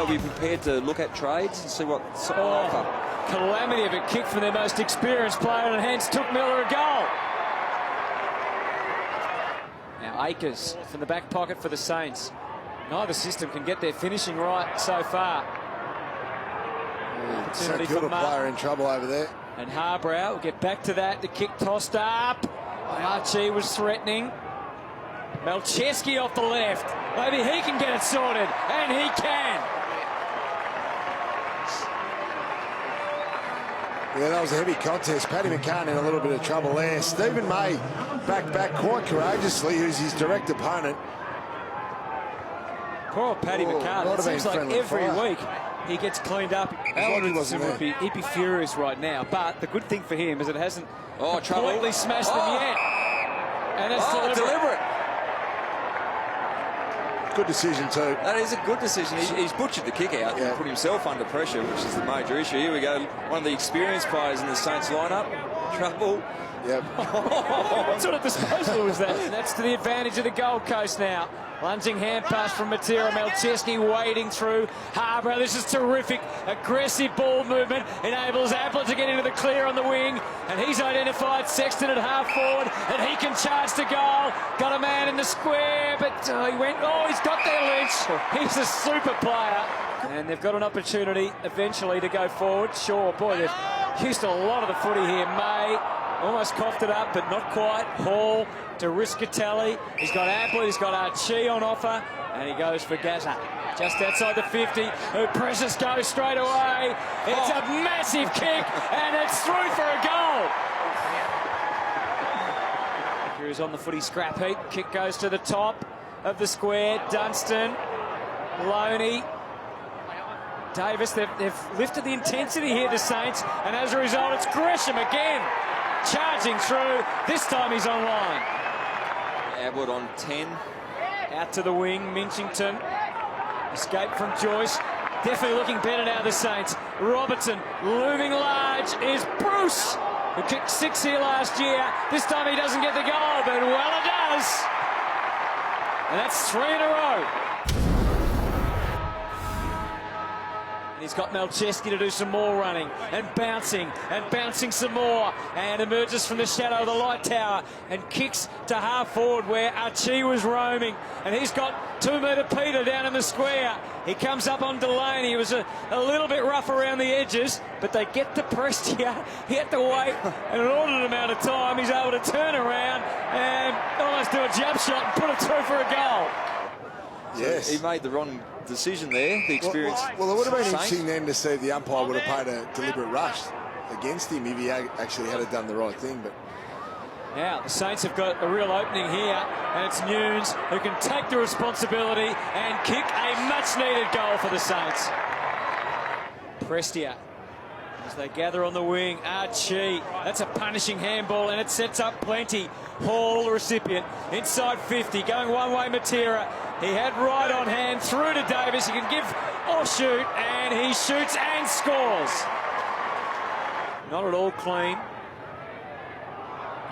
be prepared to look at trades and see what's on offer. Calamity of a kick from their most experienced player, and hence took Miller a goal. Now Akers from the back pocket for the Saints. Neither system can get their finishing right so far. St Kilda player in trouble over there. And Harbrow will get back to that. The kick tossed up. Archie was threatening. Melcheski off the left. Maybe he can get it sorted, and he can. Yeah, that was a heavy contest. Paddy McCann in a little bit of trouble there. Stephen May back quite courageously, who's his direct opponent. Poor Paddy McCann. It seems like every week he gets cleaned up. He'd be furious right now. But the good thing for him is it hasn't completely smashed them yet. And it's deliberate. Good decision too. That is a good decision. He's butchered the kick out and put himself under pressure, which is the major issue. Here we go. One of the experienced players in the Saints lineup. Trouble. Yep. What sort of disposal was that? That's to the advantage of the Gold Coast now. Lunging hand pass from Matera. Melcheski wading through. Harbrow, this is terrific. Aggressive ball movement enables Appler to get into the clear on the wing. And he's identified Sexton at half forward. And he can charge to goal. Got a man in the square, but he's got there, Lynch. He's a super player. And they've got an opportunity eventually to go forward. Sure, boy, they've used a lot of the footy here. May almost coughed it up, but not quite. Hall to Riscatelli. He's got Appler, he's got Archie on offer, and he goes for Gaza. Just outside the 50, who presses go straight away. It's a massive kick, and it's through for a goal. Here's on the footy scrap heap. Kick goes to the top of the square. Dunstan, Loney, Davis. They've lifted the intensity here, the Saints, and as a result, it's Gresham again. Charging through. This time he's online. Ablett on 10. Out to the wing. Minchington. Escape from Joyce. Definitely looking better now, the Saints. Robertson looming large is Bruce, who kicked 6 here last year. This time he doesn't get the goal, but well it does. And that's 3 in a row. He's got Melcheski to do some more running and bouncing some more, and emerges from the shadow of the light tower and kicks to half forward where Archie was roaming, and he's got 2 metre Peter down in the square. He comes up on Delaney. He was a little bit rough around the edges, but they get to Prestia. He had to wait an inordinate amount of time. He's able to turn around and almost do a jump shot and put it through for a goal. Yes. He made the wrong decision there, the experience. Well, it would have been interesting then to see the umpire would have paid a deliberate rush against him if he actually had done the right thing. But now the Saints have got a real opening here, and it's Nunes who can take the responsibility and kick a much-needed goal for the Saints. Prestia, as they gather on the wing. Archie, that's a punishing handball, and it sets up plenty. Hall, the recipient, inside 50, going one way. Matera, he had right on hand, through to Davis. He can give or shoot, and he shoots and scores. Not at all clean.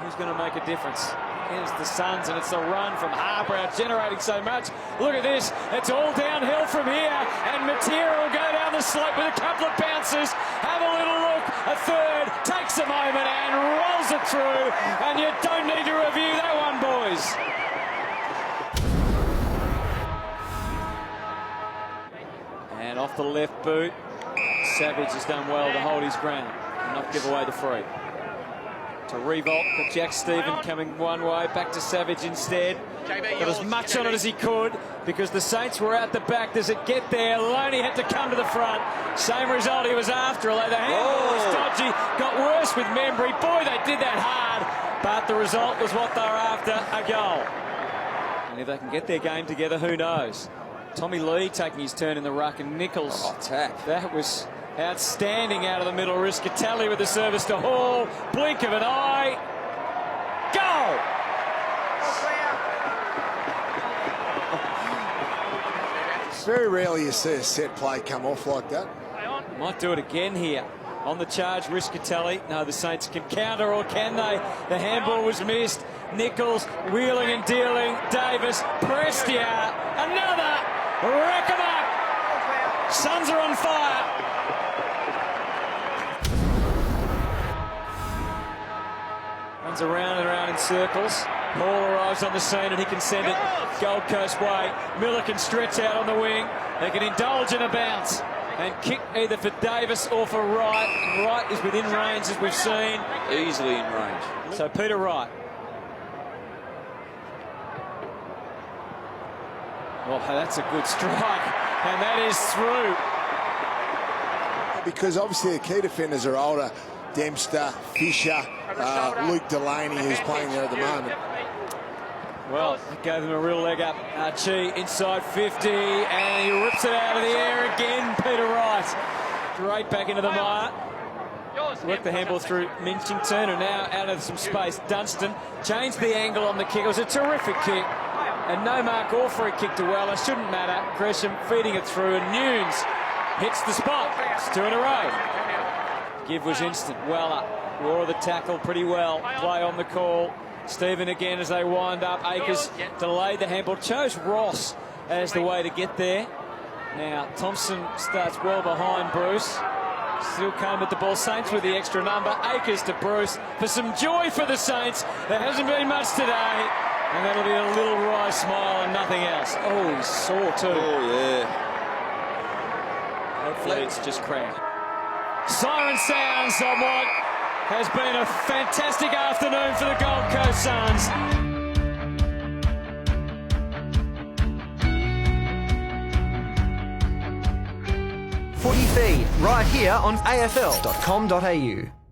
Who's going to make a difference? Here's the Suns, and it's the run from Harbrow generating so much. Look at this. It's all downhill from here, and Matera will go down the slope with a couple of bounces. Have a little look. A third takes a moment and rolls it through, and you don't need to review that one, boys. And off the left boot, Savage has done well to hold his ground and not give away the free. To revolt, but Jack Stephen coming one way, back to Savage instead. Got as much on it as he could because the Saints were out the back. Does it get there? Loney had to come to the front. Same result he was after, although the handball was dodgy. Got worse with Membry. Boy, they did that hard, but the result was what they were after, a goal. And if they can get their game together, who knows? Tommy Lee taking his turn in the ruck, and Nichols. That was outstanding out of the middle. Riscatelli with the service to Hall. Blink of an eye. Goal! Very rarely you see a set play come off like that. Might do it again here. On the charge, Riscatelli. No, the Saints can counter, or can they? The handball was missed. Nichols wheeling and dealing. Davis, Prestia, another. Rack 'em up. Suns are on fire. Runs around and around in circles. Hall arrives on the scene and he can send it Gold Coast way. Miller can stretch out on the wing. They can indulge in a bounce and kick either for Davis or for Wright. And Wright is within range, as we've seen. Easily in range. So Peter Wright. Well, that's a good strike. And that is through. Because obviously the key defenders are older. Dempster, Fisher, Luke Delaney, who's playing there at the moment. Well, it gave them a real leg up. Chi inside 50, and he rips it out of the air again. Peter Wright. Straight back into the mire. Worked the handball through Minchington, and now out of some space. Dunstan changed the angle on the kick. It was a terrific kick. And no mark or free kick to Weller. Shouldn't matter. Gresham feeding it through, and Nunes hits the spot. It's 2 in a row. Give was instant. Weller wore the tackle pretty well. Play on the call. Stephen again as they wind up. Akers delayed the handball. Chose Ross as the way to get there. Now Thompson starts well behind Bruce. Still came at the ball. Saints with the extra number. Akers to Bruce for some joy for the Saints. There hasn't been much today. And that'll be a little wry smile and nothing else. Oh, he's sore too. Oh, yeah. Hopefully it's just cramped. Siren sounds on what has been a fantastic afternoon for the Gold Coast Suns. 40 feed right here on AFL.com.au.